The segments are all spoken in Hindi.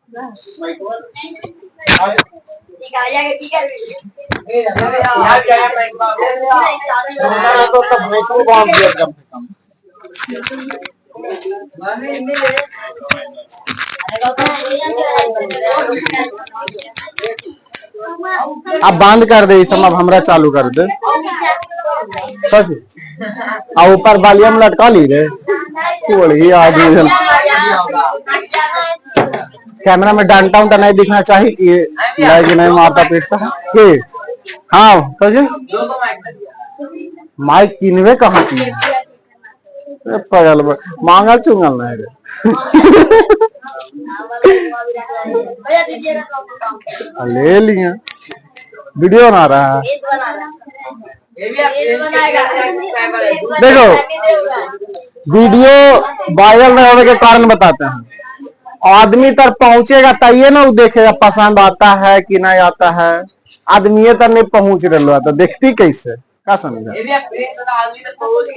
अब बंद कर दे सब, अब हमरा चालू कर दे। ऊपर बालियम लटका ली रे आदमी। कैमरा में डांटा उंटा नहीं दिखना चाहिए कि लाइक नहीं मारता पीटता के। हाँ तो माइक किनवे कहाँ की पगल मांगल चुंगल नहीं रे। ले लिया वीडियो बना रहा है। देखो वीडियो वायरल नहीं होने के कारण बताते हैं। आदमी तक पहुंचेगा तइये ना वो देखेगा पसंद आता है कि नहीं आता है। आदमी तक नहीं पहुंच रहा तो देखती कैसे क्या समझा।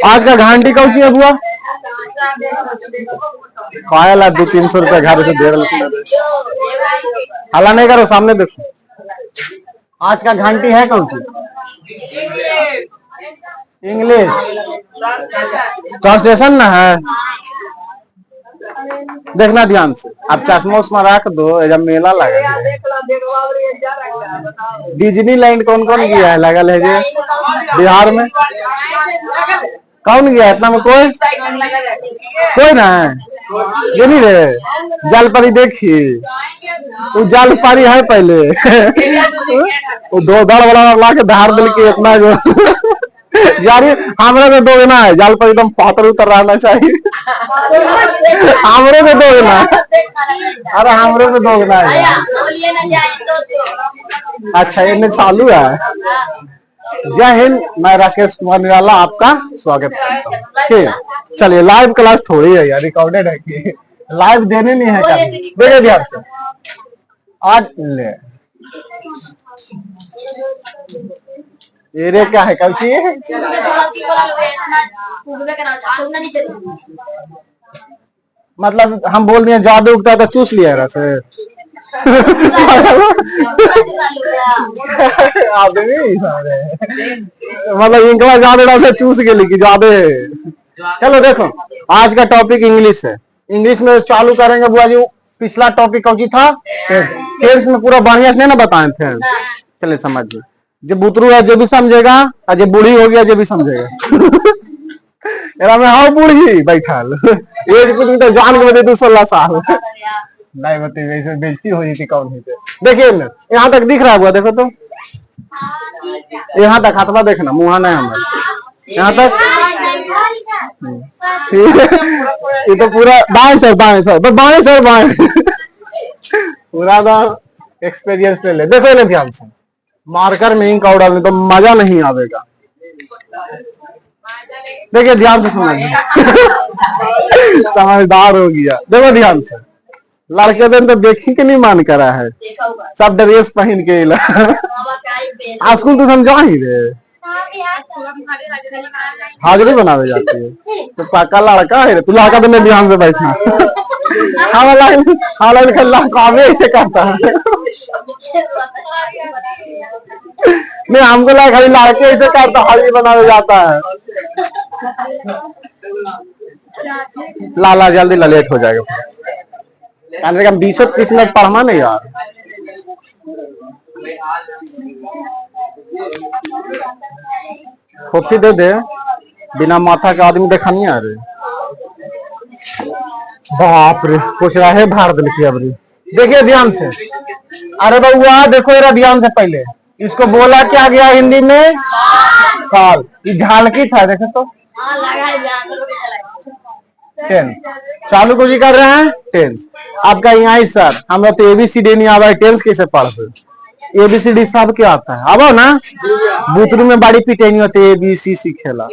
आज का घंटी कौन सी है बुआ पायल 200-300 रुपया घर से दे रहे। हल्ला नहीं करो सामने देखो। आज का घंटी है कौन सी? इंग्लिश ट्रांसलेशन ना है। देखना ध्यान से। अब चश्मा उस्मा रख दो जब मेला लगा। डिज्नीलैंड कौन कौन गया है? लगल है जे बिहार में कौन गया है? इतना में कोई ना है। ये नहीं रे जलपरी देखी वो जलपरी है पहले वो 2 दड़ वाला ला के धार दिल के इतना जो जारी हमरे में 2 जना है। जाल पर एकदम पातर उतर रहना चाहिए। हमरे में 2 जना। अरे हमरे में 2 जना है। अच्छा ये चालू है। जय हिंद, मैं राकेश कुमार निराला आपका स्वागत करता हूँ। चलिए लाइव क्लास थोड़ी है यार, रिकॉर्डेड है कि लाइव देने नहीं है। देखिए ध्यान से आज ले ये क्या है कल चाहिए। मतलब हम बोल दिए जादू उगता है तो चूस लिया रस आदमी सारे मतलब इनका ज्यादा चूस के लिए ज्यादा। चलो देखो आज का टॉपिक इंग्लिश है। इंग्लिश में चालू करेंगे बुआ जी। पिछला टॉपिक कौन सी था? टेंस में पूरा बढ़िया से ना बताए थे। चलिए समझिए। जो बुतरू है जो भी समझेगा और जो बूढ़ी हो गया जो भी समझेगा। मैं हाँ बूढ़ी बैठल एज कुछ तो जान के बते 16 साल नहीं बते वैसे बेइज्जती हो जाती कौन है। देखिए ना यहाँ तक दिख रहा है। देखो तो यहाँ तक हाथवा देखना मुँह नहीं हमारे यहाँ तक। ये तो पूरा बाएं सर पूरा ना एक्सपीरियंस ले ले। देखो ना ध्यान से मार्कर में इंक डालने तो मजा नहीं आवेगा। देखिए ध्यान से समझदार हो गया। देखो ध्यान से लड़के दिन तो देखी के नहीं मन करा है। सब ड्रेस पहन के स्कूल तो समझा ही रे हाजिरी बनावे जाती है। तो पक्का लड़का है तू। लड़का तो मैं ध्यान से बैठना हमारा ऐसे करता है। नहीं हमको लगा खाली लड़के ऐसे करता हाजिरी बनावे जाता है। लाला जल्दी लेट हो जाएगा। कम से कम 20-30 मिनट पढ़ना नहीं यार। कॉफी दे दे बिना माथा का आदमी देखा नहीं आ रहे। बाप रे कुछ रहे भार दिल की अबरी। देखिए ध्यान से। अरे बउआ देखो जरा ध्यान से। पहले इसको बोला क्या गया हिंदी में? साल। ये झालकी था देखो तो। टेंस चालू को जी कर रहे हैं। टेंस आपका यहाँ ही सर हमरा तो ABCD नहीं आवा है। टेंस कैसे पढ़ते? ABCD सब क्या आता है अब ना। बुतरू में बड़ी पिटेनी होती है ABC खेला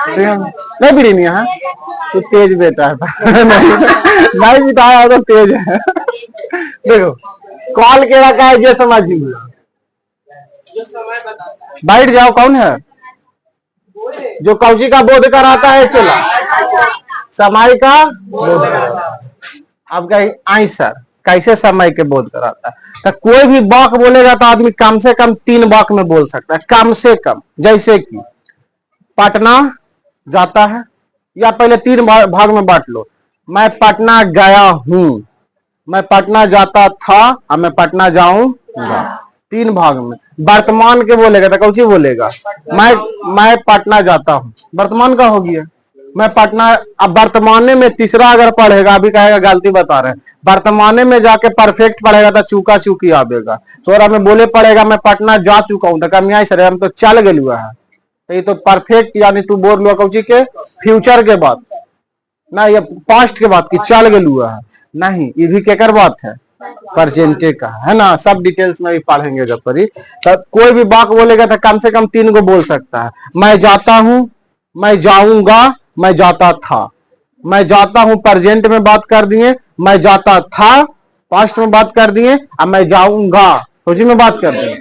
नहीं भी नहीं है। तो तेज बेटा है नहीं बिताया तो तेज है। देखो कॉल के रखा है ये समझिए। बैठ जाओ। कौन है जो कौची का बोध कराता है? चला समय का बोध कराता। आपका आई सर कैसे समय के बोध कराता है। तो कोई भी वाक बोलेगा तो आदमी कम से कम 3 वाक में बोल सकता है, कम से कम। जैसे कि पटना जाता है, या पहले 3 भाग में बांट लो। मैं पटना गया हूं, मैं पटना जाता था, अब मैं पटना जाऊंगा। 3 भाग में। वर्तमान के बोलेगा तो कौन बोलेगा? मैं पटना जाता हूं, वर्तमान का हो गया। मैं पटना, अब वर्तमाने में तीसरा अगर पढ़ेगा, अभी कहेगा गलती बता रहे हैं, वर्तमाने में जाके परफेक्ट पढ़ेगा तो चूका चूकी आवेगा। तो में बोले पड़ेगा मैं पटना जा चुका हूं, तो कमिया सर हम तो चल गए हुआ है, तो ये तो परफेक्ट यानी तू बोल लो कौची के फ्यूचर के बात ना, ये पास्ट के बात की चल गए हुआ है नहीं, ये भी केकर बात है? प्रेजेंटे का है ना। सब डिटेल्स में भी पढ़ेंगे जब पर। तो कोई भी बात बोलेगा तो कम से कम 3 को बोल सकता है। मैं जाता हूं, मैं जाऊंगा, मैं जाता था। मैं जाता हूं प्रेजेंट में बात कर दिए, मैं जाता था पास्ट में बात कर दिए, अब मैं जाऊंगा उसी में बात कर दिए।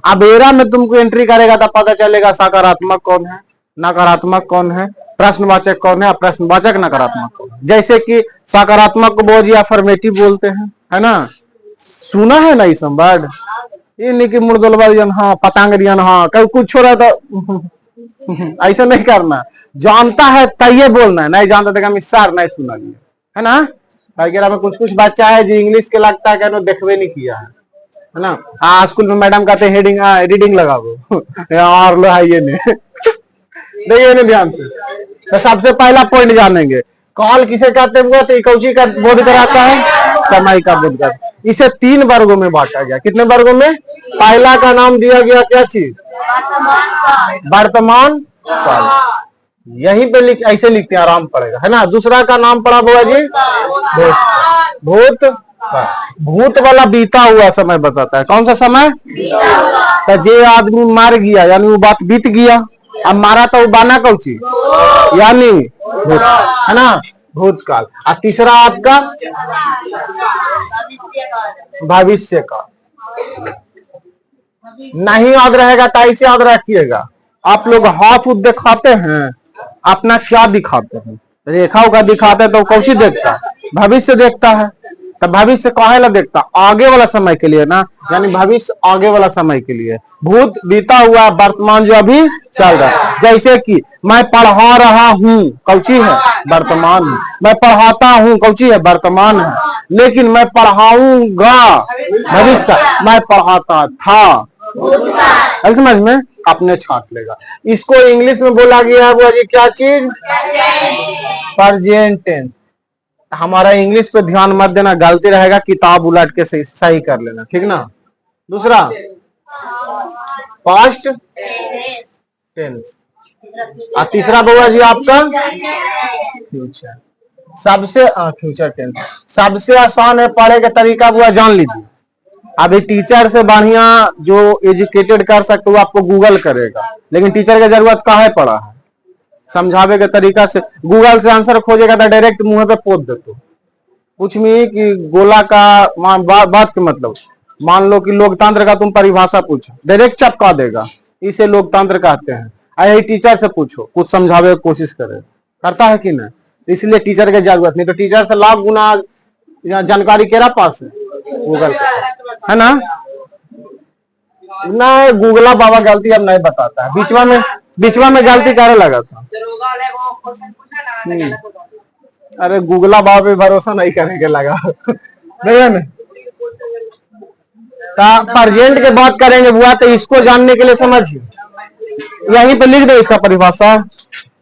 अब एरा में तुमको एंट्री करेगा तो पता चलेगा सकारात्मक कौन है, नकारात्मक कौन है, प्रश्नवाचक कौन है, प्रश्नवाचक नकारात्मक कौन है। जैसे कि सकारात्मक को बोझ अफर्मेटिव बोलते हैं, है ना। सुना है ना ये सब वर्ड, ये नहीं कि मुर्दलबाजन हाँ पतंगरियन हाँ कभी कुछ छोड़ा तो ऐसा नहीं करना। जानता है तय बोलना है, नहीं जानता तो मिसार नहीं सुना लिया, है ना। में कुछ बच्चा है जो इंग्लिश के लगता है कि देखवे नहीं किया है ना। हाँ स्कूल में मैडम कहते हैं हेडिंग रीडिंग लगाओ और लो है ये नहीं देखिए नहीं ध्यान से। तो सबसे पहला पॉइंट जानेंगे, काल किसे कहते हुए तो कौची का बोध कराता है? समय का बोध कराता है। इसे 3 वर्गों में बांटा गया। कितने वर्गों में? पहला का नाम दिया गया क्या चीज? वर्तमान काल, यहीं पे ऐसे लिखते हैं, आराम पड़ेगा, है ना। दूसरा का नाम पड़ा बुआ जी भूत। भूत वाला बीता हुआ समय बताता है। कौन सा समय? तो जे आदमी मर गया यानी वो बात बीत गया, अब मारा तो बाना कौची यानी भूत, है ना, भूतकाल। और तीसरा आपका भविष्य का। नहीं याद रहेगा तो ऐसे याद रखिएगा। आप लोग हाथ उठ दिखाते हैं, अपना क्या दिखाते हैं? रेखा का दिखाते हैं तो कौची देखता? भविष्य देखता है। तो भविष्य काहे ला देखता? आगे वाला समय के लिए ना, यानी भविष्य आगे वाला समय के लिए। भूत बीता हुआ, वर्तमान जो अभी चल रहा है। जैसे कि मैं पढ़ा रहा हूं, कौची है? वर्तमान है। मैं पढ़ाता हूं, कौची है? वर्तमान है। लेकिन मैं पढ़ाऊंगा, भविष्य का। मैं पढ़ाता था, समझ में अपने छाट लेगा। इसको इंग्लिश में बोला गया है वो जी क्या चीज? Present tense. हमारा इंग्लिश पे ध्यान मत देना, गलती रहेगा किताब उलट के सही कर लेना, ठीक ना। दूसरा पास्ट टेंस, और तीसरा बुआ जी आपका फ्यूचर। सबसे फ्यूचर टेंस सबसे आसान है पढ़े का तरीका बुआ जान लीजिए। अभी टीचर से बढ़िया जो एजुकेटेड कर सकते हो आपको गूगल करेगा, लेकिन टीचर की जरूरत काहे पड़ा है? समझावे के तरीका से। गूगल से आंसर खोजेगा तो डायरेक्ट मुंह पे पोत देते कुछ भी कि गोला का बात के मतलब। मान लो कि लोकतंत्र का तुम परिभाषा पूछो, डायरेक्ट चपका देगा, इसे लोकतंत्र कहते हैं। यही टीचर से पूछो, कुछ समझावे की कोशिश करे, करता है कि नहीं? इसलिए टीचर की जरूरत नहीं। तो टीचर से लाख गुना जानकारी केरा पास है, गूगल, है ना। नहीं गूगला बाबा गलती अब नहीं बताता है, बीचवा में गलती करे लगा था। अरे गूगला बाबा पे भरोसा नहीं करेंगे लगा नहीं है ना। प्रेजेंट के बात करेंगे बुआ, तो इसको जानने के लिए समझिए, यहीं पे लिख दो इसका परिभाषा।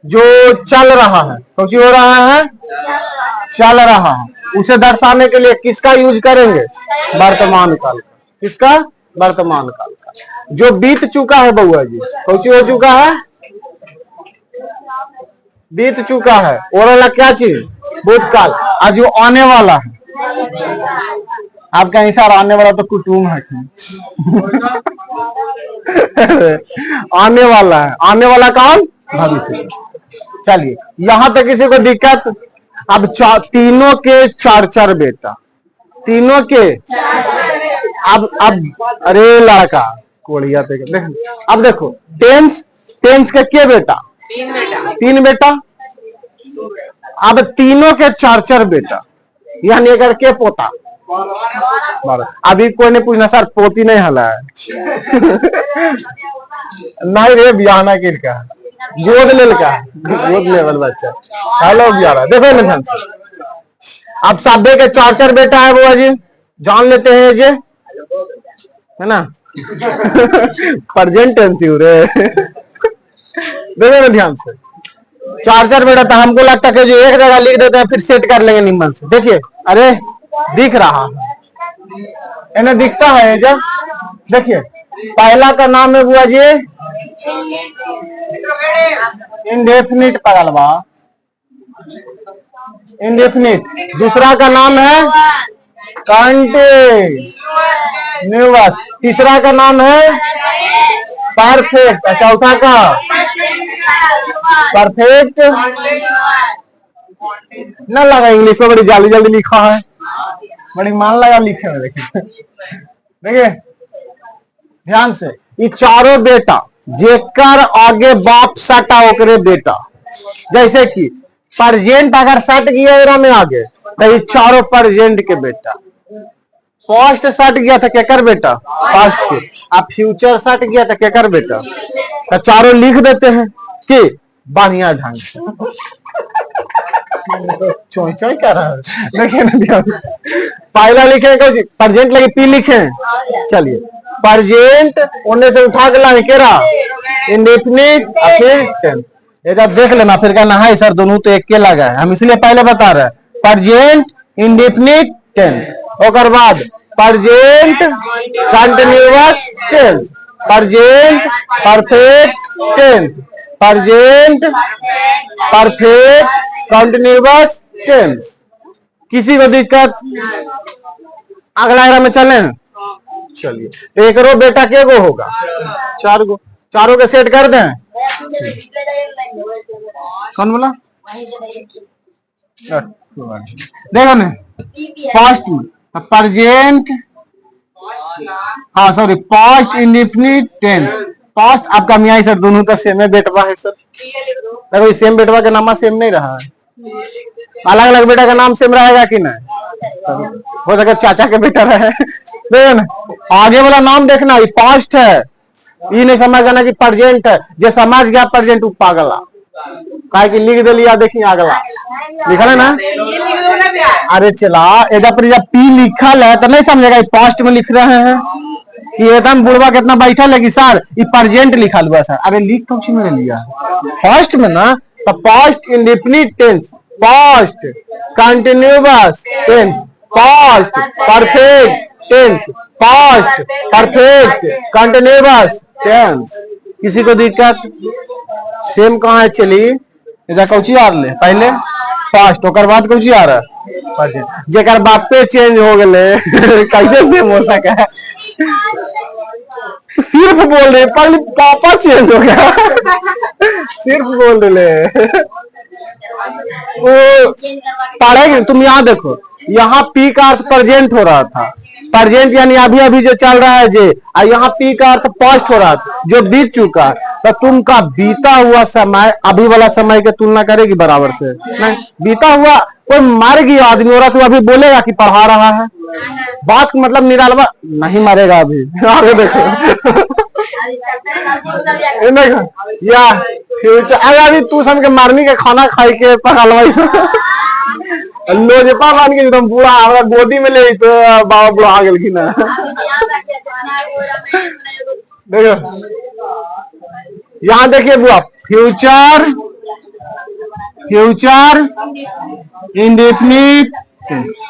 जो चल रहा है, कुछ हो रहा है, चल रहा है, उसे दर्शाने के लिए किसका यूज करेंगे? वर्तमान काल का। किसका? वर्तमान काल का। जो बीत चुका है बउआ जी, कुछ हो चुका है, बीत चुका है, और क्या चीज? भूतकाल। और जो आने वाला है, आपका हिसाब आने वाला तो कुटुम है आने वाला है, आने वाला कौन? भविष्य। चलिए यहां तक किसी को दिक्कत? अब तीनों के 4 बेटा, तीनों के अब अरे लड़का कोढ़िया देख। अब देखो टेंस के बेटा? 3 बेटा। अब तीनों के 4 बेटा, यानी अगर के पोता अभी कोई ने पूछना सर पोती नहीं हला है नहीं रे बियाना किर का गोद लेल का गोद लेवल बच्चा हेलो बियाना देखो ना ध्यान से अब साबे के चार चार बेटा है बुआ जी जान लेते हैं जे है ना प्रेजेंट टेंस रे देखो ना ध्यान से चार चार बेटा था हमको लगता है कि जो एक जगह लिख देते हैं फिर सेट कर लेंगे निम्न से देखिए अरे दिख रहा है दिखता है जब देखिए पहला का नाम है बुआ जी इंडेफिनिट पगलवा इंडेफिनिट दूसरा का नाम है कंटिन्यूअस तीसरा का नाम है परफेक्ट चौथा का परफेक्ट न लगा इंग्लिश में बड़ी जल्दी जल्दी लिखा है बड़ी मान लगा लिखे में देखिए ध्यान से ये चारों बेटा जेकर आगे बाप सटा ओकरे बेटा जैसे कि प्रेजेंट अगर सट गया एरा में आगे तो ये चारों प्रेजेंट के बेटा पास्ट सट गया था केकर बेटा पास्ट के अब फ्यूचर सट गया था केकर बेटा तो चारों लिख देते हैं कि बढ़िया ढंग से चोई चोई कर रहा है पहला लिखे प्रेजेंट लगे पी लिखे चलिए प्रेजेंट उन्हें से उठा के लाए केरा इंडेफिनिट टेंस ये जब देख लेना फिर कहना है सर दोनों तो एक के लगा है हम इसलिए पहले बता रहे हैं प्रेजेंट इंडेफिनिट टेंस और बाद present continuous tense present perfect tense present perfect continuous tense किसी को दिक्कत अगला एरा में चले चलिए एक रो बेटा के गो होगा चार गो चारों के सेट कर दें कौन बोला देखो ना फर्स्ट प्रेजेंट हाँ sorry past indefinite tense past आपका मियाँ सर दोनों का सेम है बेटवा है सर देखो सेम बेटवा का नाम सेम नहीं रहा है अलग अलग बेटा का नाम सेम रहेगा कि नहीं हो सके चाचा के बेटा रहे देखो ना आगे वाला नाम देखना ये पास्ट है ये नहीं समझ जाना कि प्रेजेंट है जो समझ गया प्रेजेंट पागला काहे कि लिख दे लिया देखिए अगला लिखा है ना अरे चला एदा पर जब पी लिखल है तो नहीं समझेगा पास्ट में लिख रहे हैं कि एकदम बुढ़वा कितना बैठा लगी सर ये प्रेजेंट लिखा हुआ सर अरे लिख कौन सी मैंने लिया पास्ट में ना तो past indefinite tense past continuous tense past perfect tense past perfect continuous tense किसी को दिक्कत सेम कहाँ है चलिए इधर कौची आ रहे पहले पास्ट ओकर बाद कौची आ रहा है जेकर बापे चेंज हो गए कैसे सेम हो सका है सिर्फ बोल रहे पहले पापा चेंज हो गया सिर्फ बोल रहे वो पढ़ेगी तुम यहाँ देखो यहाँ पी का अर्थ प्रेजेंट हो रहा था प्रेजेंट यानी अभी अभी जो चल रहा है जे और यहाँ पी का अर्थ पास्ट हो रहा था जो बीत चुका है तो तुम का बीता हुआ समय अभी वाला समय की तुलना करेगी बराबर से नहीं बीता हुआ कोई मर गया आदमी हो रहा तो अभी बोलेगा कि पढ़ा रहा है बात मतलब निरालवा नहीं मरेगा अभी आगे देखो या फ्यूचर अभी तू सब के मारनी के खाना खाई के पकड़वाई लोजपा मान के एकदम पूरा हमारा गोदी में ले तो बाबा बुढ़ा आ गए ना देखो यहाँ देखिए बुआ फ्यूचर फ्यूचर इंडेफिनिट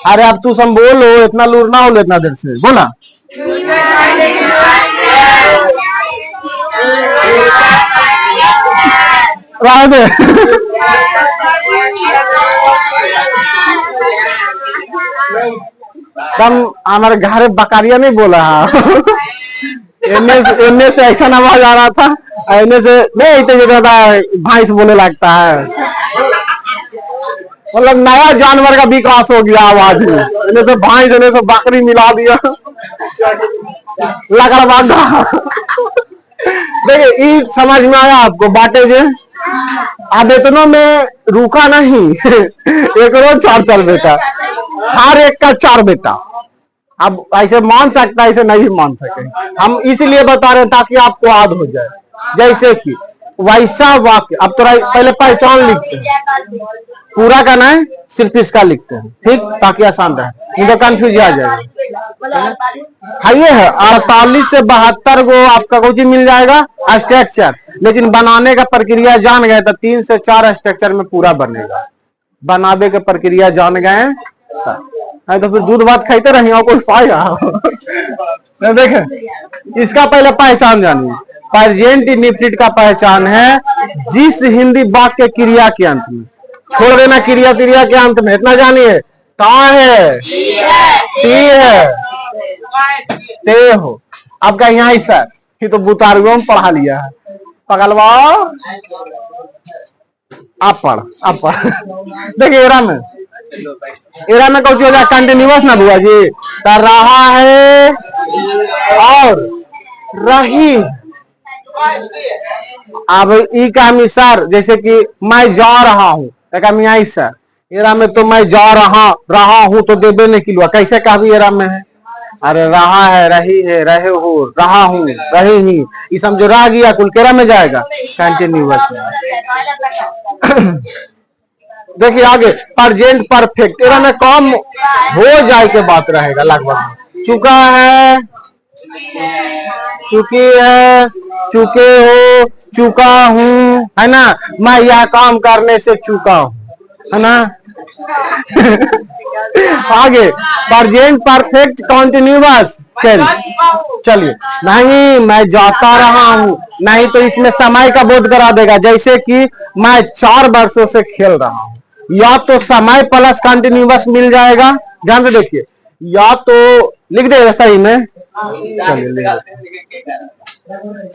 अरे अब तू सब बोलो इतना लूर ना हो इतना देर से बोला दे कम हमारे घर बकारिया नहीं बोला इनने से ऐसा आवाज आ रहा था इनने से नहीं इतने ज्यादा भैंस बोले लगता है मतलब नया जानवर का विकास हो गया आवाज में इन्हें से भैंस इन्हें से बकरी मिला दिया लगा बांधा देखिए समझ में आया आपको बाटे जे अब इतनों में रुका नहीं एक रोज चार चार बेटा हर एक का चार बेटा अब ऐसे मान सकता है, ऐसे नहीं मान सके। हम इसलिए बता रहे हैं ताकि आपको याद हो जाए। जैसे कि वैसा वाक्य, अब तो पहले पहचान लिखते हैं, पूरा का नहीं सिर्फ इसका लिखते हैं, ठीक, ताकि आसान रहे, नहीं तो कंफ्यूज आ जाएगा। हाँ ये है 48 से 72 को आपका कुछ मिल जाएगा स्ट्रक्चर, लेकिन बनाने का प्रक्रिया जान गए तो 3 से 4 स्ट्रक्चर में पूरा बनेगा। बनाने की प्रक्रिया जान गए तो फिर दूध भात खाते रहे और कोई फायदा। देखें इसका पहले पहचान जानिए। प्रेजेंट इंडेफिनिट का पहचान है जिस हिंदी वाक्य क्रिया के अंत में, छोड़ देना क्रिया क्रिया के अंत में, इतना जानिए ता है, ती है, ते हो। आपका यहाँ सर ये तो बुतारुओं में पढ़ा लिया है, पगलवा आप पढ़। देखिए एरा में कौन हो जाए कंटिन्यूअस ना बुआ जी, तो रहा है और रही। अब ई का सर जैसे कि मैं जा रहा हूँ, सर एरा में तो मैं जा रहा हूँ तो देबे नहीं किलो, कैसे कहा एरा में है? अरे रहा है, रही है, रहे हो, रहा हूँ, रहे ही, ये समझो रह गया कुल केरा में जाएगा कंटिन्यूअस में। देखिए आगे प्रेजेंट परफेक्ट एरा में काम हो जाए के बात रहेगा लगभग। चुका है, चुकी है, चुके हो, चुका हूँ, है ना, मैं यह काम करने से चुका हूँ, है ना। आगे प्रेजेंट परफेक्ट कंटिन्यूअस चलिए, नहीं मैं जाता रहा हूँ, नहीं तो इसमें समय का बोध करा देगा। जैसे कि मैं 4 वर्षों से खेल रहा हूँ, या तो समय प्लस कंटिन्यूअस मिल जाएगा, ध्यान से देखिए, या तो लिख देगा सही में, चलिए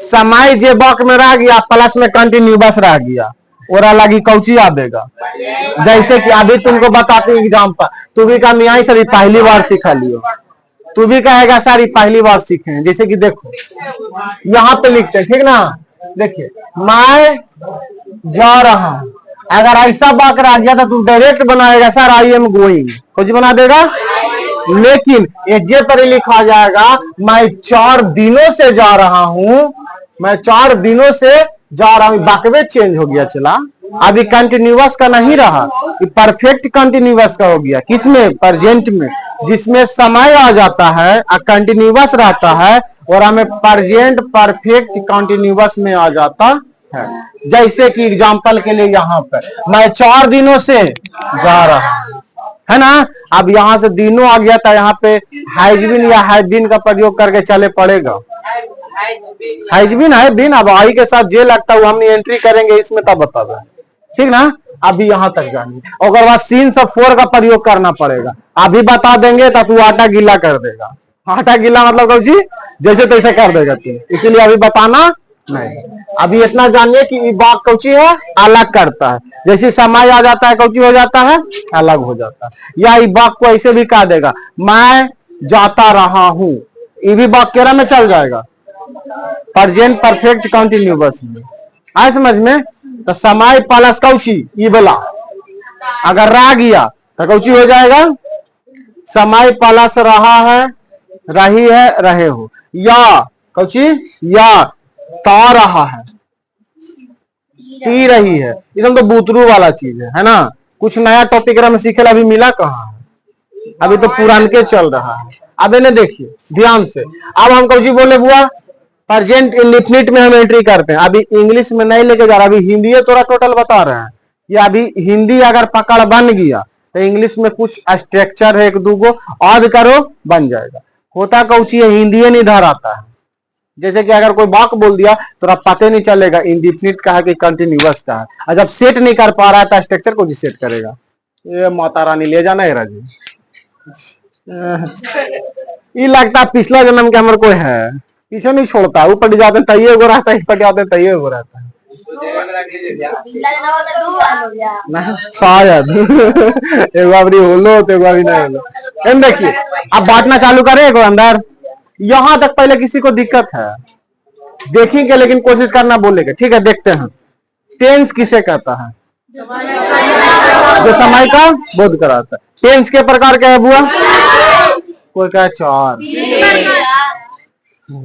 समय जे बॉक्स में रह गया प्लस में कंटिन्यूअस रह गया और अलग कौची आ देगा। जैसे कि अभी तुमको बताते हैं एग्जाम्पल, तू भी कहा आई सर पहली बार सीखा लियो, तू भी कहेगा सर पहली बार सीखे। जैसे कि देखो यहाँ पे लिखते हैं, ठीक ना, देखिए मैं जा रहा हूं, अगर ऐसा बात रह गया तो तू डायरेक्ट बनाएगा सर आई एम गोइंग, कुछ बना देगा। लेकिन ये पर लिखा जाएगा मैं 4 दिनों से जा रहा हूं, मैं 4 दिनों से जा रहा हूं, बाकवे चेंज हो गया चला, अभी कंटिन्यूअस का नहीं रहा, परफेक्ट कंटिन्यूअस का हो गया। किसमें? प्रेजेंट में, जिसमें समय आ जाता है और कंटिन्यूअस रहता है, और हमें प्रेजेंट परफेक्ट कंटिन्यूअस में आ जाता है। जैसे कि एग्जांपल के लिए यहाँ पर मैं 4 दिनों से जा रहा हूं, है ना। अब यहाँ से दिनों आ गया था, यहाँ पे हैजबिन या हैजबिन का प्रयोग करके चले पड़ेगा। हैजबिन है बिन, अब आई के साथ जे लगता है वो हम एंट्री करेंगे इसमें, तब बता दें, ठीक ना। अभी यहाँ तक जानिए, और बाद सीन सब 4 का प्रयोग करना पड़ेगा। अभी बता देंगे तो तू आटा गीला कर देगा। आटा गीला मतलब कौन जी, जैसे तैसे कर देगा तू, इसीलिए अभी बताना नहीं। अभी इतना जानिए कि बात कौची है, अलग करता है। जैसे समय आ जाता है कौची हो जाता है, अलग हो जाता है। या ये बात को ऐसे भी कह देगा मैं जाता रहा हूं, ये भी बात केरा में चल जाएगा, प्रेजेंट परफेक्ट कंटिन्यूअस में। आए समझ में? तो समय प्लस कौची ये बोला, अगर रह गया तो कौची हो जाएगा, समय प्लस रहा है, रही है, रहे हो, या कौची, या ता रहा है, पी रही है। एकदम तो बूतरू वाला चीज है ना। कुछ नया टॉपिक में सीखेला अभी मिला कहाँ है, अभी तो पुरान के चल रहा है। अब इन्हें देखिए ध्यान से, अब हम कौची बोले बुआ, प्रेजेंट इंडेफिनिट में हम एंट्री करते हैं। अभी इंग्लिश में नहीं लेके जा रहा, अभी हिंदी थोड़ा टोटल बता रहे हैं। ये अभी हिंदी अगर पकड़ बन गया तो इंग्लिश में कुछ स्ट्रक्चर है, 1-2 को याद करो बन जाएगा। होता कौची है, हिंदी नहीं धर आता है। जैसे कि अगर कोई वाक बोल दिया तो आप पता नहीं चलेगा इंडेफिनिट का है कि कंटिन्यूअस का है, और जब सेट नहीं कर पा रहा है तो स्ट्रक्चर को जी सेट करेगा। ये माता रानी ले जाना है राजी। ये लगता है पिछला जन्म के हमारे कोई है, पीछे नहीं छोड़ता, ऊपर जाते तैये हो रहता है, ऊपर जाते तैये हो रहता है शायद। एक बार बोलो तो एक बार नहीं बोलो। देखिए अब बांटना चालू करें एक अंदर, यहां तक पहले किसी को दिक्कत है देखेंगे, लेकिन कोशिश करना बोलेगा, ठीक है। देखते हैं टेंस किसे कहता है, जो समय का बोध कराता है। टेंस के प्रकार क्या है बुआ, कोई कहे चार।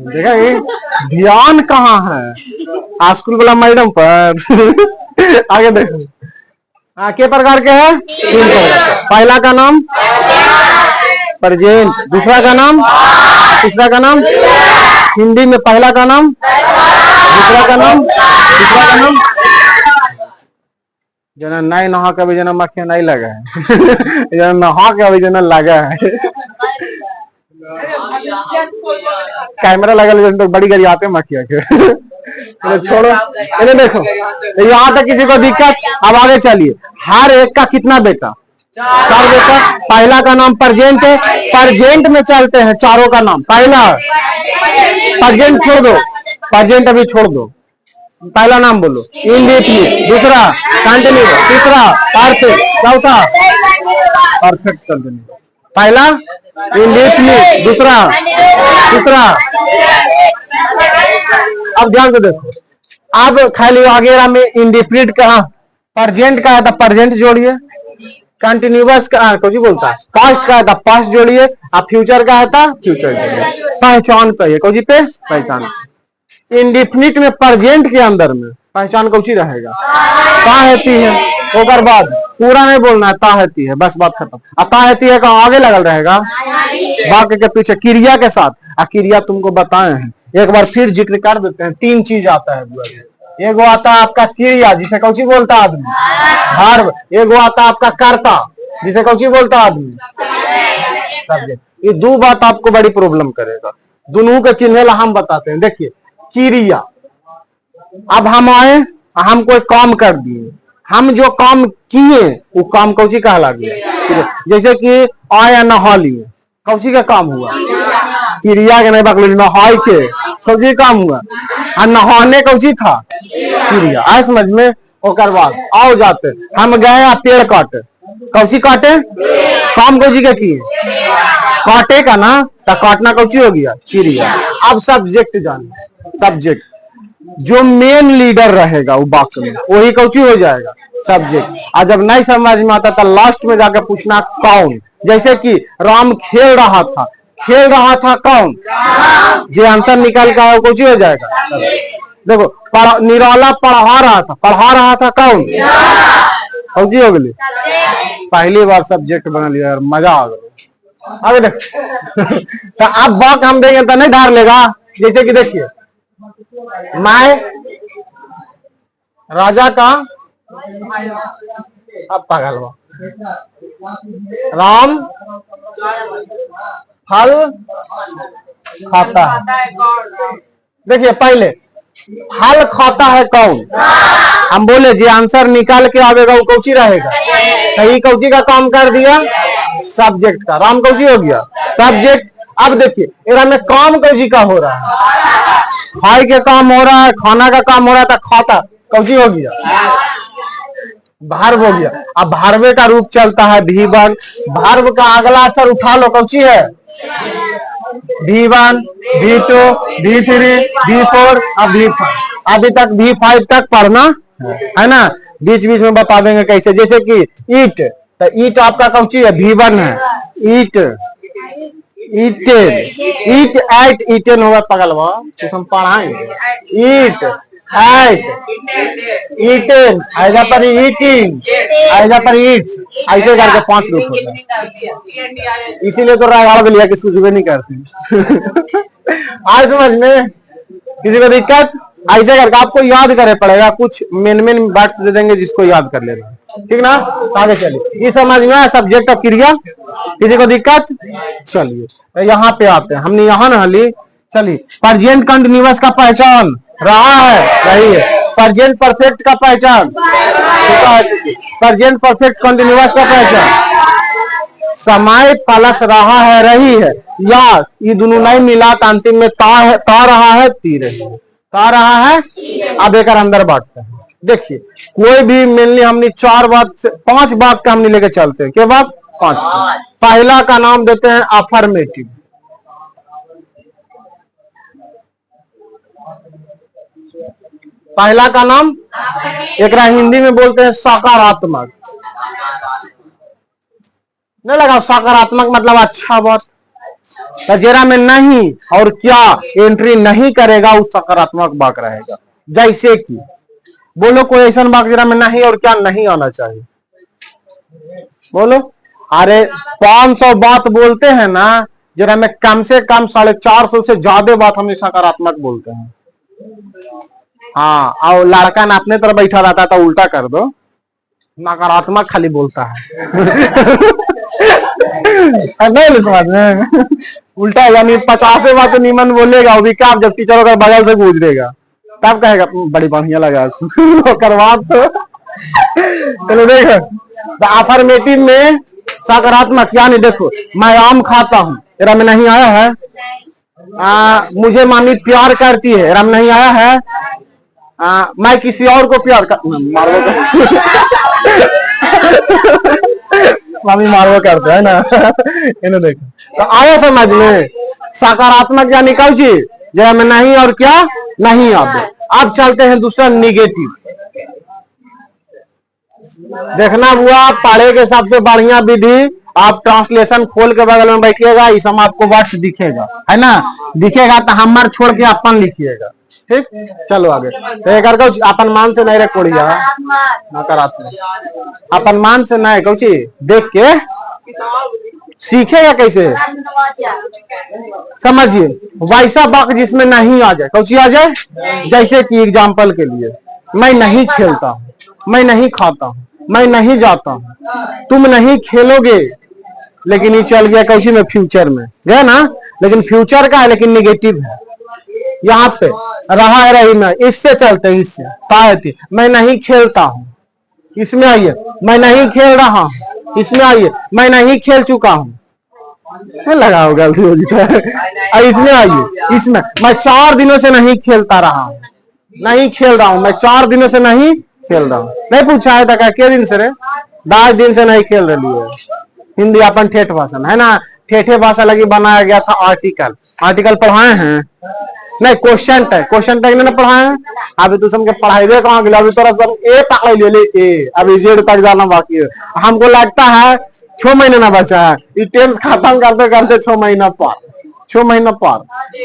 देखा ये ध्यान कहाँ है स्कूल वाला मैडम पर। आगे देखो, के प्रकार के हैं? 3 प्रकार के। पहला का नाम प्रेजेंट, दूसरा का नाम, तीसरा का नाम। हिंदी में पहला का नाम, दूसरा का नाम, तीसरा का नाम। जना नहीं नहा के भी जना मक्खिया नहीं लगा है। जना नहा के भी जना लगा है। कैमरा लगा ले तो बड़ी गाड़ी आते मक्खिया के। छोड़ो, इन्हें देखो यहाँ तक किसी को दिक्कत। अब आगे चलिए, हर एक का कितना बेटा? 4 बेटा। पहला का नाम प्रेजेंट है, प्रेजेंट में चलते हैं चारों का नाम। पहला प्रेजेंट छोड़ दो, प्रेजेंट अभी छोड़ दो। पहला नाम बोलो इंडेफिनिट, दूसरा कंटिन्यू, तीसरा परफेक्ट, चौथा परफेक्ट कंटिन्यू। पहला इंडेफिनिट, दूसरा, तीसरा। अब ध्यान से देखो, अब खाली वगैरह में इंडेफिनिट का प्रेजेंट का है तो प्रेजेंट जोड़िए, कंटिन्यूअस का कुछ बोलता है, पास्ट का है तो पास्ट जोड़िए, अब फ्यूचर का है तो फ्यूचर जोड़िए। पहचान कहिए कौची पे? पहचान। इंडेफिनिट में प्रेजेंट के अंदर में पहचान कौची रहेगा? ताहती है। ओकर बाद पूरा नहीं बोलना है, ताहती है, बस बात खत्म। ताहती है का आगे लगल रहेगा वाक्य के पीछे क्रिया के साथ। क्रिया तुमको बताए हैं, एक बार फिर जिक्र कर देते हैं। 3 चीज आता है। एगो आता है आपका क्रिया, जिसे कौची बोलता आदमी? वर्ब। एगो आता है आपका कर्ता, जिसे कौची बोलता आदमी? सब्जेक्ट। ये 2 बात आपको बड़ी प्रॉब्लम करेगा। दोनों के चिन्ह हम बताते हैं। देखिए क्रिया, अब हम आए, हम कोई काम कर दिए, हम जो काम किए वो काम कौची कहला गया? जैसे कि आया नहा लिए, कौची का काम हुआ? क्रिया के नहीं बकलो, नहाई के कौची काम हुआ? और नहाने कौची था? क्रिया। आए समझ में? ओकर बाद आओ जाते, हम गए पेड़ काटे, कौची काटे? काम कौची का किए? काटे का ना, तो काटना कौची हो गया? क्रिया। अब सब्जेक्ट जानिए, सब्जेक्ट जो मेन लीडर रहेगा वो वाक्य में, वही कौची हो जाएगा? सब्जेक्ट। और जब नहीं समझ में आता तो लास्ट में जाकर पूछना कौन। जैसे कि राम खेल रहा था, खेल रहा था कौन? जो आंसर निकाल का कौची हो जाएगा? देखो निराला पढ़ा रहा था कौन? कौची हो गई? पहली बार सब्जेक्ट बना लिया यार, मजा आ गया। अभी देख तो अब वाक्य हम देंगे तो नहीं धार लेगा। जैसे कि देखिए, मैं राजा का, अब पागल हुआ, राम फल खाता है। देखिए पहले फल खाता है कौन? हम बोले जी आंसर निकाल के आवेगा वो कौची रहेगा? सही कौची का काम कर दिया? सब्जेक्ट का। राम कौची हो गया? सब्जेक्ट। अब देखिए इधर में काम कौची का हो रहा है? खाई के काम हो रहा है, खाना का काम हो रहा था, खाता कौची हो गया? भार्व हो गया। अब भार्वे का रूप चलता है V1। भार्व का अगला अक्षर उठा लो, कौची है? V1, V2, V3, V4 अब V5। अभी तक V5 तक पढ़ना है ना, बीच बीच में बता देंगे कैसे। जैसे कि ईट, तो ईट आपका कौची है? V1 है। ईट, ईटेन, ईट एट ईटेन होगा पगलवा, तो हम पढ़ाएंगे। ईट एट ईटेन, ऐसा पर ईटिंग, ऐसा पर ईट्स, ऐसे करके 5 रूप होता है। इसीलिए तो रायवाड़ लिया कि सूझ नहीं करते। आज समझ में किसी को दिक्कत? ऐसे करके आपको याद करे पड़ेगा, कुछ मेन वर्ड्स दे देंगे जिसको याद कर लेना, ठीक ना। आगे चलिए, ये समझ में सब्जेक्ट और क्रिया। किसी को दिक्कत? चलिए तो यहाँ पे आते हैं, हमने यहाँ ना ली। चलिए प्रेजेंट कंटिन्यूअस का पहचान रहा है, रही है। प्रेजेंट परफेक्ट का पहचान, प्रेजेंट परफेक्ट कंटिन्यूअस का पहचान समय प्लस रहा है, रही है, या ये दोनों नहीं मिला तो अंतिम में ता रहा है, ती रही है, ता रहा है। अब एक अंदर बांटते हैं। देखिए कोई भी मेनली हमने 4 बात से 5 बात का हमने लेके चलते हैं। क्या बात? 5। पहला का नाम देते हैं अफर्मेटिव। पहला का नाम एक हिंदी में बोलते हैं सकारात्मक। नहीं लगा? सकारात्मक मतलब अच्छा बात, तो जरा में नहीं और क्या एंट्री नहीं करेगा वो सकारात्मक वाक रहेगा। जैसे कि बोलो कोई ऐसा वाक जरा में नहीं और क्या नहीं आना चाहिए, बोलो। अरे 500 बात बोलते हैं ना, जरा में कम से कम 450 से ज्यादा बात हम सकारात्मक बोलते हैं। हाँ, और लड़का ना अपने तरफ बैठा रहता था, उल्टा कर दो, नकारात्मक खाली बोलता है। नहीं समझ में, उल्टा यानी 50 बात नीमन बोलेगा, वो भी क्या जब टीचर होकर बगल से गुजरेगा तब कहेगा बड़ी बढ़िया लगा। करवा तो चलो देखो, तो अफर्मेटिव में सकारात्मक यानी देखो, मैं आम खाता हूँ, तेरा में नहीं आया है। मुझे मामी प्यार करती है, तेरा में नहीं आया है। मैं किसी और को प्यार कर मामी मारवो करते है ना। इन्हें देखो तो आया समझ में, सकारात्मक यानी कौन चीज जरा में नहीं और क्या नहीं। अब चलते हैं दूसरा निगेटिव। देखना हुआ पढ़े के सबसे बढ़िया विधि, आप ट्रांसलेशन खोल के बगल में बैठिएगा, इस समय आपको वर्ड्स दिखेगा, है ना, दिखेगा तो हमर छोड़ के अपन लिखिएगा। ठीक, चलो आगे। तो एक अपन मान से नहीं रे कोड़िया, नकारात्मक अपन मान से नहीं कौची देख के सीखेगा कैसे, समझिए। वैसा वाक्य जिसमें नहीं आ जाए, कौची आ जाए। जैसे कि एग्जाम्पल के लिए, मैं नहीं खेलता हूँ, मैं नहीं खाता हूँ, मैं नहीं जाता हूँ, तुम नहीं खेलोगे। लेकिन ये चल गया कौशी में, फ्यूचर में गया ना, लेकिन फ्यूचर का है, लेकिन निगेटिव है। यहाँ पे रहा है रही में, इससे चलते इससे पाए, मैं नहीं खेलता हूँ, इसमें आइए मैं नहीं खेल रहा हूँ, इसमें आइए मैं नहीं खेल चुका हूँ। लगा होगा इसमें आइए, इसमें मैं 4 दिनों से नहीं खेलता रहा हूँ, नहीं खेल रहा हूँ, मैं 4 दिनों से नहीं खेल रहा हूँ। नहीं पूछा है था क्या दिन से रे, 10 दिन से नहीं खेल रही है। हिंदी अपन ठेठ भाषा है ना, ठेठे भाषा लगी बनाया गया था आर्टिकल। आर्टिकल पढ़ाए हैं नहीं, क्वेश्चन टैग, क्वेश्चन टैग ने पढ़ाए हैं। अभी तू सबके पढ़ाई दे कहाँ गया, अभी तोरा सब ए पकड़ ले ले ए, अभी जेड तक जाना बाकी है। हमको लगता है 6 महीने ना बचा है, ये 10th खत्म करते करते 6 महीना पार, 6 महीना पार।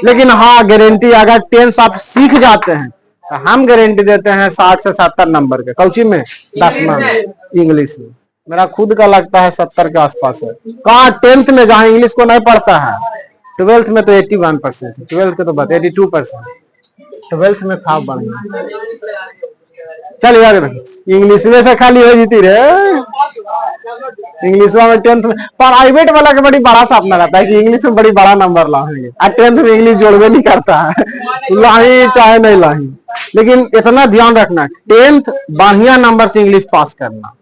लेकिन हाँ गारंटी, अगर 10th आप सीख जाते हैं तो हम गारंटी देते हैं 60 से 70 नंबर के। कौची में 10वां में, इंग्लिश में। मेरा खुद का लगता है 70 के आसपास है। कहाँ 10th में, जहाँ इंग्लिश को नहीं पढ़ता है। 12th में तो 81%, 12th के तो बात 82%, 12th में था बढ़िया। चल याद रखो, इंग्लिश में से खाली हो जीती रे, इंग्लिश में 10th में। प्राइवेट वाला के बड़ी बड़ा सपना रहता है कि इंग्लिश में बड़ी बड़ा नंबर लाएंगे, और 10th में इंग्लिश जोड़वे नहीं करता है, लाही चाहे नहीं लाही। लेकिन इतना ध्यान रखना, 10th बढ़िया नंबर से इंग्लिश पास करना।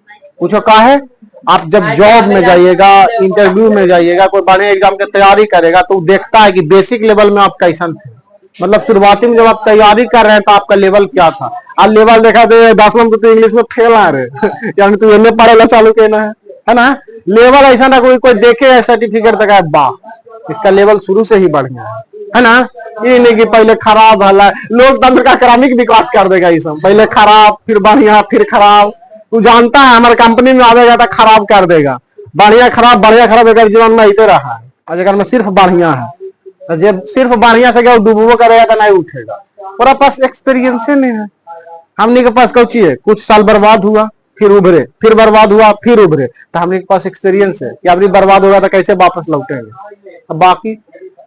पूछो का है, आप जब जॉब में जाइएगा, इंटरव्यू में जाइएगा, कोई बड़े एग्जाम की तैयारी करेगा तो देखता है कि बेसिक लेवल में आप कैसन थे। मतलब शुरुआती में जब आप तैयारी कर रहे हैं तो आपका लेवल क्या था। अब लेवल देखा तो 10वां में तो इंग्लिश में फेल आ रहे, यानी तू एमए पढ़ेला चालू करना है ना। लेवल ऐसा ना कोई देखे सर्टिफिकेट तक, वाह इसका लेवल शुरू से ही बढ़िया है ना। ये नहीं कि पहले खराब हला, लोकतंत्र का क्रमिक विकास कर देगा ये सब, पहले खराब फिर बढ़िया फिर खराब। तू जानता है हमारे कंपनी में आवेगा तो खराब कर देगा, बढ़िया खराब एक जीवन में आते रहा है। और अगर में सिर्फ बढ़िया है तो जब सिर्फ बढ़िया से गया डूबो करेगा तो नहीं उठेगा। और पास एक्सपीरियंस नहीं है। हमने के पास कौची है, कुछ साल बर्बाद हुआ फिर उभरे, फिर बर्बाद हुआ फिर उभरे, तो हमने के पास एक्सपीरियंस है कि अभी बर्बाद होगा तो कैसे वापस लौटेंगे। बाकी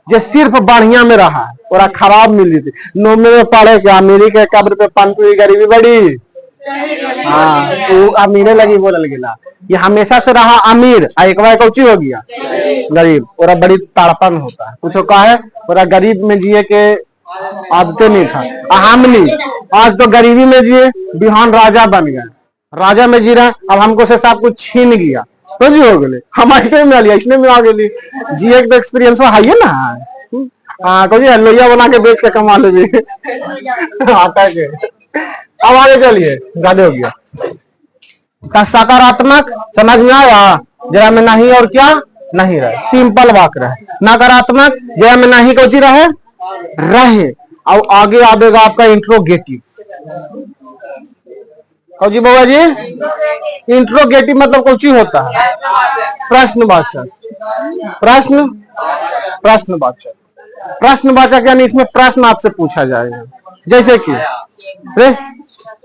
जो सिर्फ बढ़िया में रहा है और खराब मिली थी, नौवीं में पढ़े क्या मेरी के कब्र पे पानपुरी गरीबी बड़ी, हाँ तो अमीरे लगी बोल लगे। ये हमेशा से रहा अमीर, एक बार कौची हो गया गरीब, और बड़ी ताड़पन होता है। पूछो का है, और गरीब में जिए के आदतें नहीं था। हमने आज तो गरीबी में जिए, बिहान राजा बन गए, राजा में जी रहा, अब हमको से सब कुछ छीन गया तो जी हो गए। हम इसने में आ लिया, इसने में आ गए, जिए तो एक्सपीरियंस है ना। हाँ कौन लोहिया बना के बेच के कमा ले आटा के। अब आगे चलिए, ज्यादा हो गया। सकारात्मक समझ में आया, जरा में नहीं और क्या नहीं रहे, सिंपल वाक्य रहे। नकारात्मक जरा में नहीं कौची रहे रहे, और आगे आएगा आपका इंट्रोगेटिव। कौची बाबा जी, इंट्रोगेटिव मतलब कौची होता है प्रश्नवाचक। प्रश्न प्रश्नवाचक। प्रश्नवाचक यानी इसमें प्रश्न आपसे पूछा जाएगा, जैसे कि रे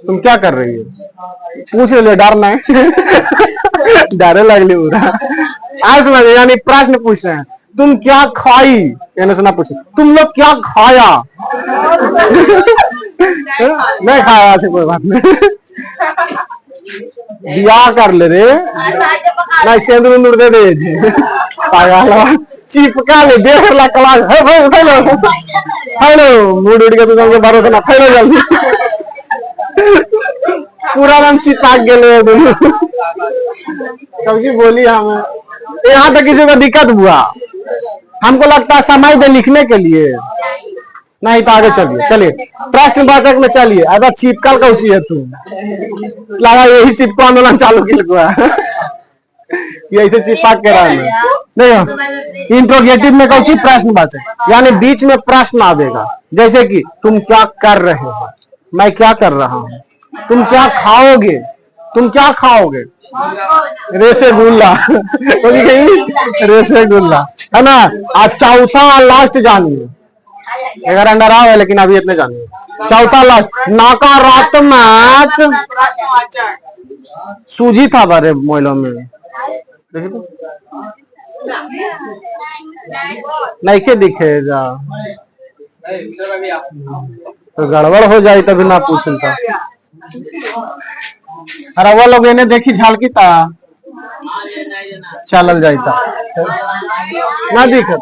तुम क्या कर रही हो, पूछ ले, डरना है डरे लगली पूरा। आज समझे, यानी प्रश्न पूछ रहे हैं, तुम क्या खाई, यानी से ना पूछे तुम लोग क्या खाया नहीं खाया से कोई बात नहीं बिया कर ले रे, नहीं सेंदूर उंदूर दे दे पागल चिपका ले, देख ला क्लास हेलो हेलो मूड उड़ के तू सबके भरोसा ना फैलो जल्दी पूरा नाम चिपका गेले कभी बोली हमें यहाँ तक किसी को दिक्कत हुआ, हमको लगता है समय दे लिखने के लिए, नहीं तो आगे चलिए चलिए प्रश्नवाचक में चलिए। अगर चिपकल कौची है तू, लगा यही चिपको आंदोलन चालू किया यही से चिपका के रहा नहीं। इंट्रोगेटिव में कौची प्रश्नवाचक, यानी बीच में प्रश्न आवेगा, जैसे कि तुम क्या कर रहे हो, मैं क्या कर रहा हूँ, तुम क्या खाओगे, तुम क्या खाओगे, रेसेगुल्ला रेसेगुल्ला है ना। आज चौथा लास्ट जानिए, अगर अंडर आओ है लेकिन अभी इतने जानिए, चौथा लास्ट नकारात्मक सूझी था बारे मोइलों में नहीं के दिखेगा तो गड़बड़ हो जाए तभी ना पूछन था। अरे वो लोग इन्हें देखी झालकी था चलल जाता ना दिखत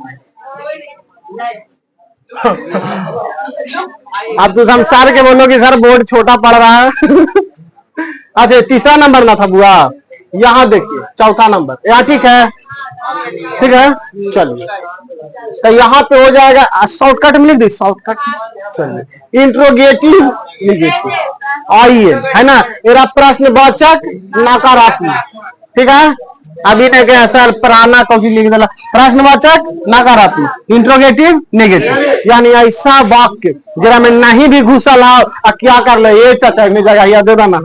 अब तो संसार के बोलो कि सर बोर्ड छोटा पड़ रहा है अच्छा तीसरा नंबर ना था बुआ, यहाँ देखिए चौथा नंबर, यहाँ ठीक है ठीक है चलिए तो यहाँ पे हो जाएगा शॉर्टकट में लिख दी, शॉर्टकट चलिए इंट्रोगेटिव लिखिए आइए है ना, मेरा प्रश्नवाचक नकारात्मक ठीक है। अभी ने कहा सर पुराना कौशल लिख दिला, प्रश्नवाचक नकारात्मक इंट्रोगेटिव नेगेटिव, यानी ऐसा वाक्य जरा में नहीं भी घुसल आओ क्या कर ले ये चाचा नहीं जगह या दे देना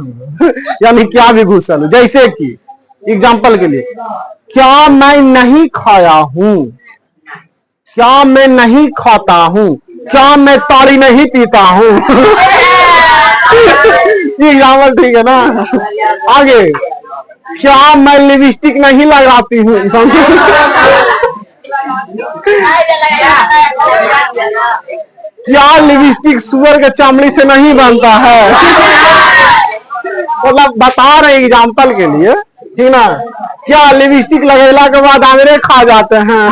यानी क्या भी घुसल, जैसे कि एग्जाम्पल के लिए क्या मैं नहीं खाया हूं, क्या मैं नहीं खाता हूं, क्या मैं ताड़ी नहीं पीता हूं ये एग्जाम्पल ठीक है ना। आगे क्या मैं लिपस्टिक नहीं लगाती हूँ क्या लिपस्टिक सुअर के चमड़ी से नहीं बनता है मतलब बता रहे एग्जाम्पल के लिए ठीक ना। क्या लिपस्टिक लगेला के बाद अंगरे खा जाते हैं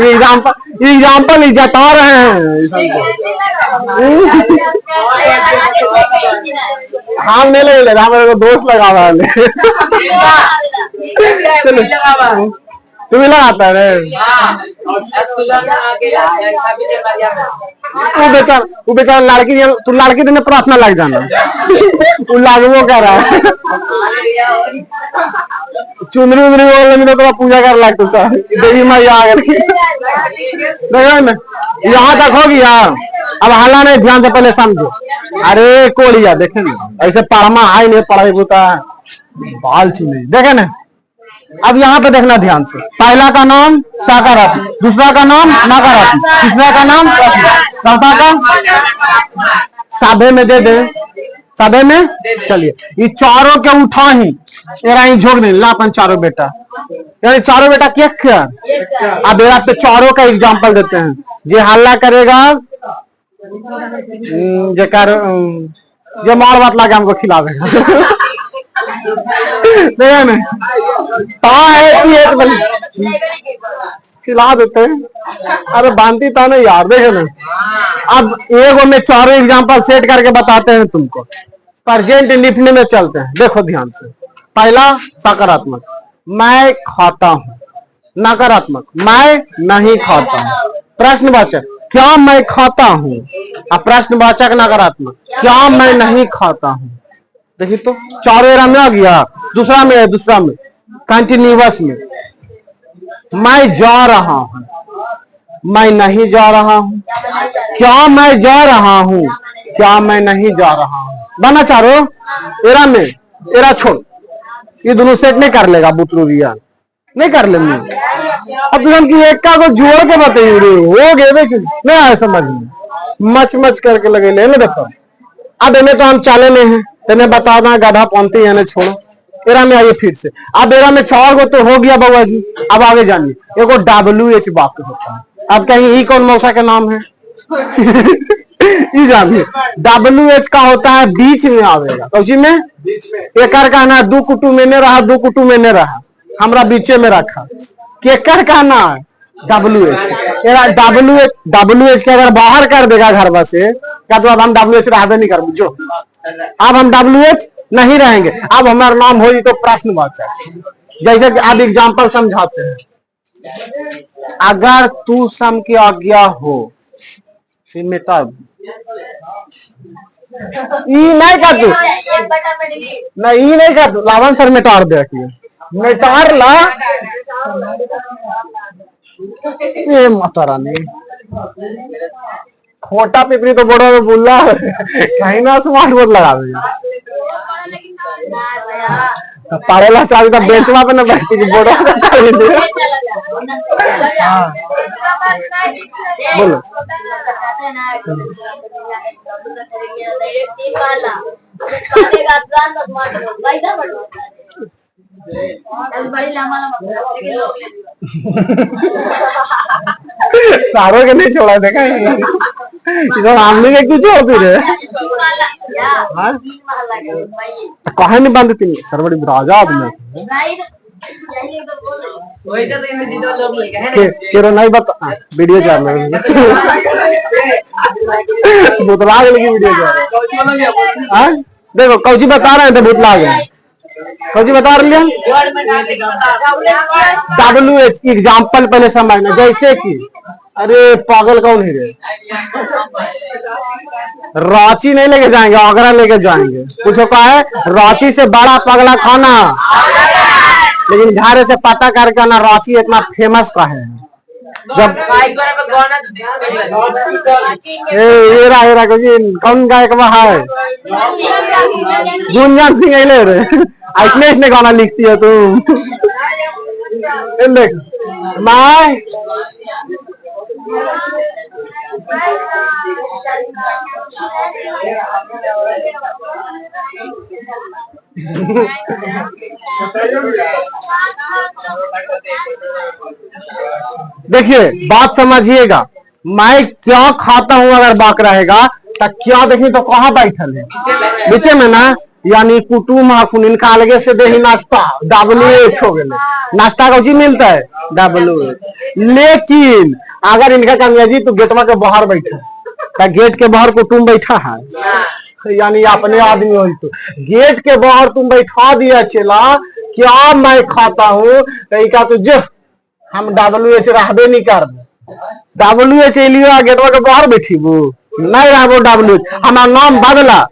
एग्जाम्पल जता रहे हैं हम नहीं ले हमारे दोस्त लगा रहा है तुम्हें लगाता है वो बेचारा लड़की तू लड़की दिन प्रार्थना लग जाना वो लागू कर रहा है चुनरी उनरी बोल तो पूजा कर लगता सर देवी माई आ करके यहाँ तक हो गया। अब हाला नहीं ध्यान से पहले समझो, अरे कोलिया देखे ना ऐसे पढ़मा आई नहीं पढ़ाई होता बाल नहीं देखे ना। अब यहाँ पे देखना ध्यान से, पहला का नाम सकारात्मक, दूसरा का नाम नकारात्मक, तीसरा का नाम चौथा का साभे में दे दे, साभे में चलिए ये चारों के उठा ही तेरा ही झोंक दे लापन चारों बेटा, यानी चारों बेटा क्या अब बेरा पे चारों का एग्जाम्पल देते हैं। जे हल्ला करेगा जेकर जे मार बात लाके हमको खिलावेगा खिला देते हैं। अरे बांधती था ना यार देखे ना। अब एगो में चारों एग्जाम्पल सेट करके बताते हैं तुमको, प्रेजेंट लिखने में चलते हैं। देखो ध्यान से, पहला सकारात्मक मैं खाता हूँ, नकारात्मक मैं नहीं खाता हूँ, प्रश्नवाचक क्या मैं खाता हूँ, अब प्रश्नवाचक नकारात्मक क्या मैं नहीं खाता हूँ। देखिए तो चारों एरा में आ गया। दूसरा में है, दूसरा में कंटिन्यूअस में मैं जा रहा हूँ, मैं नहीं जा रहा हूँ, क्या मैं जा रहा हूँ, क्या मैं नहीं जा रहा हूँ। बना चारों एरा में, एरा छोड़, ये दोनों सेट नहीं कर लेगा बुतरू रिया नहीं कर लेंगे। अब तुम की एक का को जोड़ के बताइए रे हो गए देख नहीं आया समझ में मच मच करके लगे ले देखो। अब इन्हें तो हम चाले में हैं तेने बता दें गधा पौनती है छोड़ो एरा में आइए फिर से। अब एरा में 4 गो तो हो गया बाबा जी। अब आगे जानिए एगो WH वाक्य होता है। अब कहीं ई कौन मौसा के नाम है जानिए WH का होता है बीच में आवेगा कौची में एकर कहना दू कुटुम में रहा दू कुटुम में रहा हमरा बीचे में रखा केकर कहना है WH के अगर बाहर कर देगा घर से क्या तो अब हम WH रहते नहीं कर जो अब हम WH नहीं रहेंगे। अब हमारा नाम हो तो प्रश्नवाचक जैसे कि आप एग्जाम्पल समझाते हैं। अगर तू सम की आज्ञा हो में तब नहीं कर तू नहीं कर तू लावन सर मिटार दे मिटार ला ये माता रानी खोटा पिपरी तो बड़ा में बोला कहीं ना स्मार्ट बोर्ड लगा दे पारेला चाबी तो बेचवा पे ना बैठी कि बोर्ड का चाबी दे बोलो सारों के नहीं छोड़ा देखा हमने के क्यों छोड़ती रे कहा नहीं बांधती नहीं सर बड़ी राजा आदमी केरो नहीं बता वीडियो जा भूतला लगी वीडियो जा देखो कौची बता रहे हैं तो भूतला गए कौची बता रहे हैं WH एग्जाम्पल पहले समझना जैसे कि अरे पागल कौन है रे रांची नहीं लेके जाएंगे आगरा लेके जाएंगे पूछो क्या है रांची से बड़ा पगला खाना लेकिन घर से पता करके ना रांची इतना फेमस का है जब एरा कौन गायक है गुंजन सिंह अले रे ऐसने इसने गाना लिखती है तुम देख माय देखिए बात समझिएगा मैं क्या खाता हूं अगर बाक रहेगा तो क्या देखिए तो कहाँ बैठल है बीचे में ना यानी कुटुम हाकुन इनका अलगे से दे नाश्ता WH हो गए नाश्ता का चीज मिलता है WH। लेकिन अगर इनका कामयाबी तो गेटवा के बाहर बैठा है गेट के बाहर कुटुम बैठा है यानी अपने आदमी हो तो गेट के बाहर तुम बैठा दिया चला क्या मैं खाता हूँ कहीं तुझे हम WH रहबे नहीं कर WH लिया गेटवा के बाहर बैठी वो नहीं रहो WH हमारा नाम बदला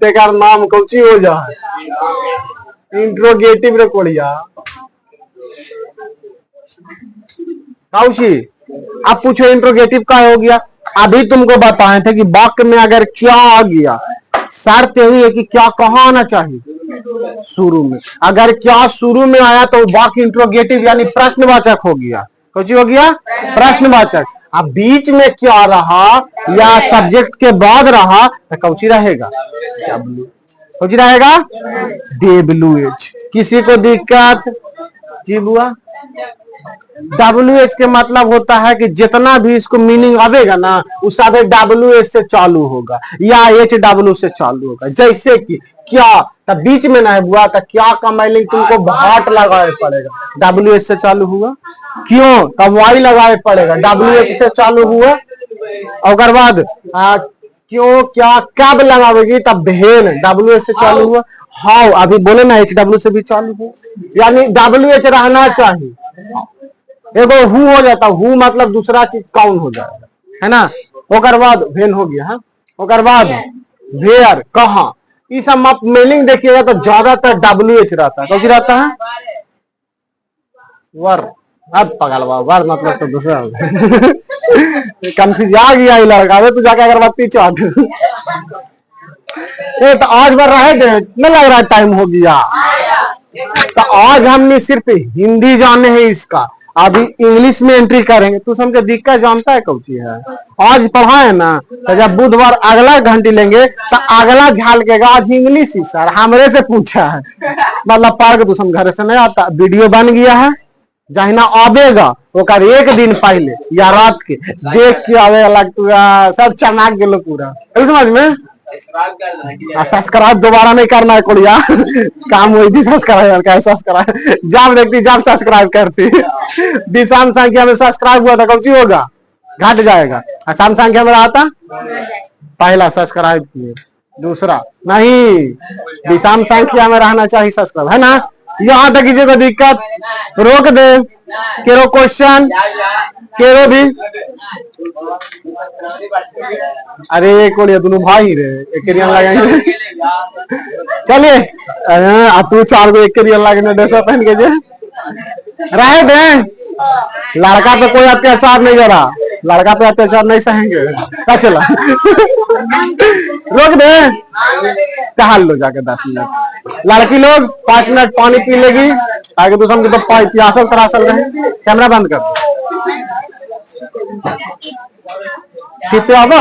तेरा नाम कौची हो जा इंट्रोगेटिव रे कोड़िया काउची अब पूछो इंट्रोगेटिव का हो गया। अभी तुमको बताए थे कि वाक्य में अगर क्या आ गया शर्त यही है कि क्या कहाँ आना चाहिए शुरू में। अगर क्या शुरू में आया तो वाक्य इंट्रोगेटिव यानी प्रश्नवाचक हो गया। कौची हो गया प्रश्नवाचक। अब बीच में क्या रहा या सब्जेक्ट के बाद रहा तो कौची रहेगा कौची रहेगा WH। किसी को दिक्कत जी बुआ WH के मतलब होता है कि जितना भी इसको मीनिंग आवेगा ना उस WH से चालू होगा या HW से चालू होगा। जैसे कि क्या तब बीच में ना हुआ तो क्या का माइलिंग तुमको भाट लगाए पड़ेगा WH से चालू हुआ। क्यों तब वाई लगाए पड़ेगा WH से चालू हुआ। और बाद क्यों क्या कब लगावेगी तब भेन WH से चालू हुआ। हाउ अभी बोले ना HW से भी चालू हुआ यानी WH रहना चाहिए। एगो हु हो जाता हु मतलब दूसरा चीज काउन हो जाएगा है ना। ओकर बाद भेन हो गया है। ओकर बाद वेयर कहाँ ये सब आप मेलिंग देखिएगा तो ज्यादातर WH रहता है। कौन रहता है वर। अब पगल वर मतलब तो दूसरा कंफ्यूज आ गया लड़का तो जाके अगरबत्ती चाट तो आज भर रहे थे नहीं लग रहा टाइम हो गया। तो आज हमने सिर्फ हिंदी जाने हैं इसका अभी इंग्लिश में एंट्री करेंगे। तू समझे दिक्कत जानता है कौची है? आज पढ़ा है ना, तो जब बुधवार अगला घंटी लेंगे तो अगला झालकेगा आज इंग्लिश ही सर हमरे से पूछा है। मतलब पार्क तू समझ घर से नहीं आता, वीडियो बन गया है, जहिना आवेगा ओकर एक दिन पहले या रात के देख के आवेगा लगता सब चमक गेलो पूरा, समझ में। सब्सक्राइब दोबारा नहीं करना है कोड़िया, काम वही थी सब्सक्राइब का सब्सक्राइब जब देखती जब सब्सक्राइब करती। विषम संख्या में सब्सक्राइब हुआ था कौन सी होगा, घट जाएगा। असम संख्या में आता पहला सब्सक्राइब किए, दूसरा नहीं, विषम संख्या में रहना चाहिए सब्सक्राइब, है ना। यहाँ तक किसी को दिक्कत रोक दे, केरो क्वेश्चन केरो भी। अरे कोड़िया दोनों भाई रे एक लगाएंगे। चलिए अब तू 4 को एक लगने ड्रेस पहन के जे रहे दे। लड़का पे कोई अत्याचार नहीं करा, लड़का पे अत्याचार नहीं सहेंगे। चला रोक दे, टहल लो जाके 10 मिनट। लड़की लोग 5 मिनट पानी पी लेगी, आगे तो समझो तो प्यासल तरासल रहे। कैमरा बंद कर दो। कितने आवा